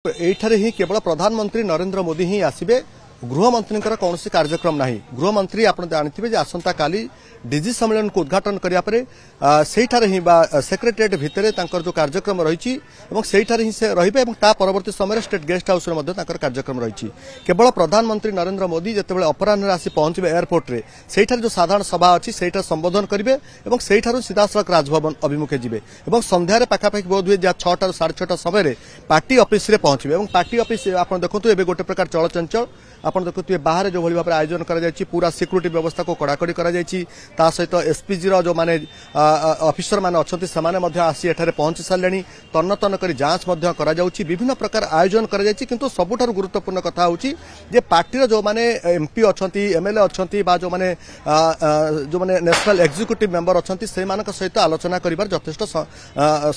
एठारे ही केवल प्रधानमंत्री नरेंद्र मोदी ही आसबे गृहमंत्री कौन कार्यक्रम ना गृहमंत्री आप जानते आसंता काली डीजी सम्मेलन को उद्घाटन करारे ही सेक्रेटेरिएट भितर जो कार्यक्रम रही ही से रे परवर्ती समय स्टेट गेस्ट हाउस कार्यक्रम रही केवल प्रधानमंत्री नरेंद्र मोदी जिते अपराह आसी पहुंचे एयरपोर्ट रे सेठार जो साधारण सभा अच्छी सेठार संबोधन करेंगे और सेठार सीधासख राजभवन अभिमुखे जीवे और संध्यारे पाखापाखि बोध हुए 6टा 6:30 समय पार्टी ऑफिस रे पहुंचे पार्टी ऑफिस आप देखो ए गोटे प्रकार चलचंचल आपन देखुए बाहर जो भाव आयोजन करा पूरा सिक्यूरिटी व्यवस्था को कड़ाकड़ी करा सहित एसपीजी जो माने ऑफिसर माने अच्छे से आसी एठारे पहुंची सारे तन्न तन्न कर जांच करा विभिन्न प्रकार आयोजन करा किंतु सबुठारु गुरुत्वपूर्ण कथा होची जे पार्टी जो माने एमपी अच्छी एमएलए अच्छी जो माने नेशनल एक्जिक्यूटिव मेंबर अच्छी से सहित आलोचना करिबार यथेष्ट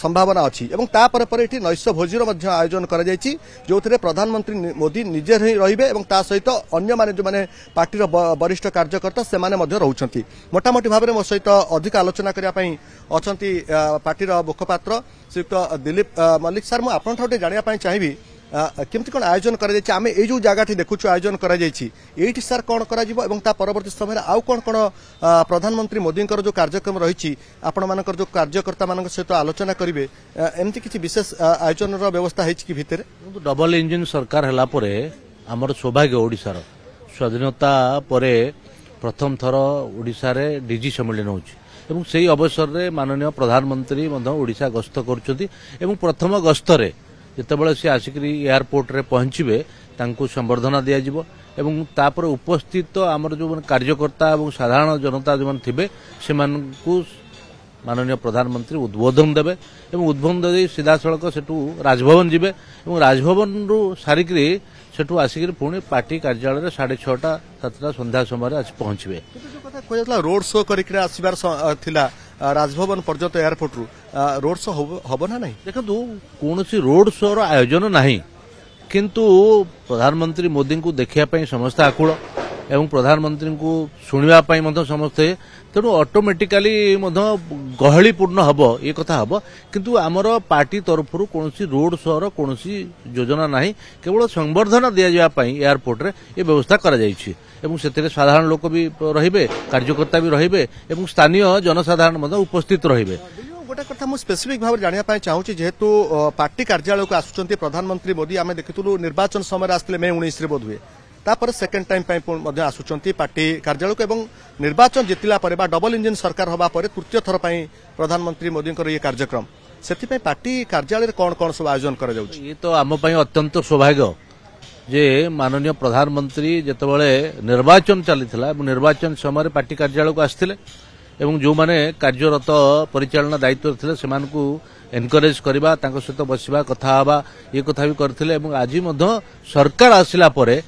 संभावना अच्छी एवं नैश भोजीर आयोजन करा जो प्रधानमंत्री मोदी निजे रहिबे सहित अन्य माने जो माने पार्टी वरिष्ठ कार्यकर्ता से माने रहउछंती मोटामोटी भाव में मो सहित अधिक आलोचना करने अच्छी पार्टी मुखपात्र श्रीयुक्त दिलीप मल्लिक सर मुझे जानापी चाहिए केमती कौन आयोजन करें जो जगह देखु आयोजन कर सर कौन कर परवर्ती समय आउ कौन कौन प्रधानमंत्री मोदी जो कार्यक्रम रही आपण मान जो कार्यकर्ता मान सहित आलोचना करेंगे एमती किसी विशेष आयोजन व्यवस्था है कि भितर डबल इंजिन सरकार है आमर सौभाग्य ओडिशार स्वाधीनता परे प्रथम थर ओडिशा रे डीजी सम्मेलन होची से अवसर रे माननीय प्रधानमंत्री ओडिशा गस्त कर प्रथम गस्त रे जितेबाला सी आसिक एयरपोर्ट रे पहुंचे तांको संबर्धना दिया जिवो एवं तापर उपस्थित आमर जो कार्यकर्ता और साधारण जनता जो थे से माननीय प्रधानमंत्री उद्बोधन देवे और उद्बोधन दे सीधा सड़क सेठू राजभवन जीवे और राजभवन रु सारिक सेठू आसिक पुणी पार्टी कार्यालय 6:30 7टा संध्या समय आज पहुंचे रोड शो कर राजभवन पर्यंत एयरपोर्ट रु रोड शो हम ना नहीं देखो कौन रोड शो आयोजन नहीं किंतु प्रधानमंत्री मोदी को देखा समस्ते आकुल एवं प्रधानमंत्री को शुणा समस्ते तेणु ऑटोमेटिकली गहलीपूर्ण हम ये कथा हम किंतु आमर पार्टी तरफ कौन रोड शो कौन योजना ना केवल संबर्धना दि जावाई एयरपोर्ट रे ये व्यवस्था कर साधारण लोक भी रे कार्यकर्ता भी रे स्थानीय जनसाधारण उपस्थित रे गोटे कथा मुझे स्पेसिफिक भाव जानापी चाहूँगी जेहेतु पार्टी कार्यालय को आसुच्च प्रधानमंत्री मोदी आम देखु निर्वाचन समय आसते मे 19 बोध हुए तापर सेकेंड टाइम आसुच्च पार्टी कार्यालय को एवं निर्वाचन जितला डबल इंजिन सरकार हवा पर तृतीय थर प्रधानमंत्री मोदी ये कार्यक्रम से पार्टी कार्यालय कौन कौन सब आयोजन कर ये तो आम अत्यंत सौभाग्य जे माननीय प्रधानमंत्री जितेबाला निर्वाचन चली निर्वाचन समय पार्टी कार्यालय को आसते एवं जो माने कार्यरत परिचालना दायित्व थे से एनकरेज करवा सहित बसवा कथा हवा ये कथा भी करथिले एवं आज सरकार आसिला परे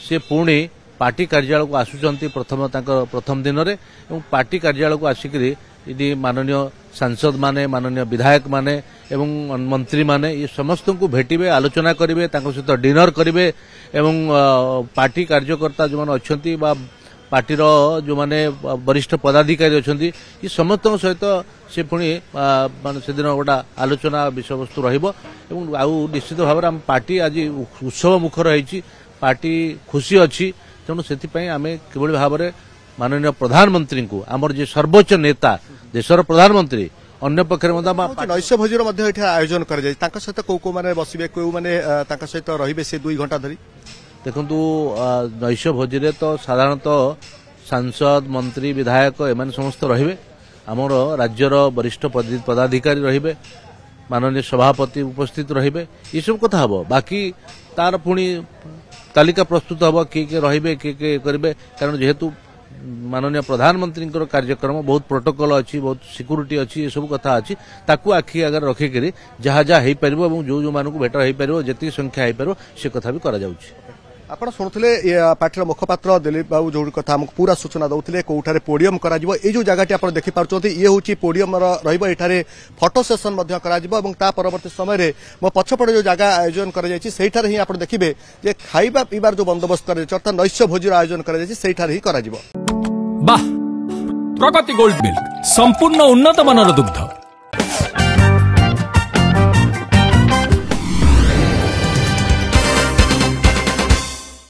से पुणी पार्टी कार्यालय को आसुचंती प्रथम दिन रे एवं पार्टी कार्यालय को आसिक माननीय सांसद माने माननीय विधायक माने एवं मंत्री माने ये समस्त को भेटिबे आलोचना करेंगे सहित डिनर करेंगे एवं पार्टी कार्यकर्ता जो मैंने अच्छा पार्टी जो माने वरिष्ठ पदाधिकारी अच्छा ये समस्त सहित से पुणी से दिन गोटा आलोचना विषय वस्तु रही निश्चित भाव में पार्टी आज उत्सव मुखर रही पार्टी खुशी अच्छी तेणु से आम किभली भाव में माननीय प्रधानमंत्री को आमर जे सर्वोच्च नेता देशर प्रधानमंत्री अन्य पक्ष नैश भोजीर आयोजन कर सहित कौ मैंने बसवे कौ मैंने सहित रे से 2 घंटा धरी देखु नैश भोजी तो साधारणतः सांसद मंत्री विधायक एम समस्त रे आमर राज्यर वरिष्ठ पदाधिकारी रे माननीय सभापति उपस्थित रे ये सब कथा हम बाकी तार पुणी तालिका प्रस्तुत हम किए रे किए करेंगे कारण जेहेतु माननीय प्रधानमंत्री कार्यक्रम बहुत प्रोटोकॉल अच्छी बहुत सिक्यूरिटी अच्छी ये सब कथा अच्छी ताकू आखि आगे रखिक जहाँ जहाँ हो पार जो मानक भेट हो पार जी संख्या हो पार से कथा भी करा आप शुणुले पार्टी मुखपात्र दिलीप बाबू जो कथा आमको पूरा सूचना दौते कौटारे पोडियम कर जो जगह आप देखिपुं ये हूँ पोडियम रही फटो सेसन परवर्ती समय मो पछपटे जो जगह आयोजन कर ही आप देखिए खाइबा पीबार जो बंदोबस्त कर नैश भोजी आयोजन कर प्रगति गोल्ड मिल्क संपूर्ण उन्नत मानर दुग्ध।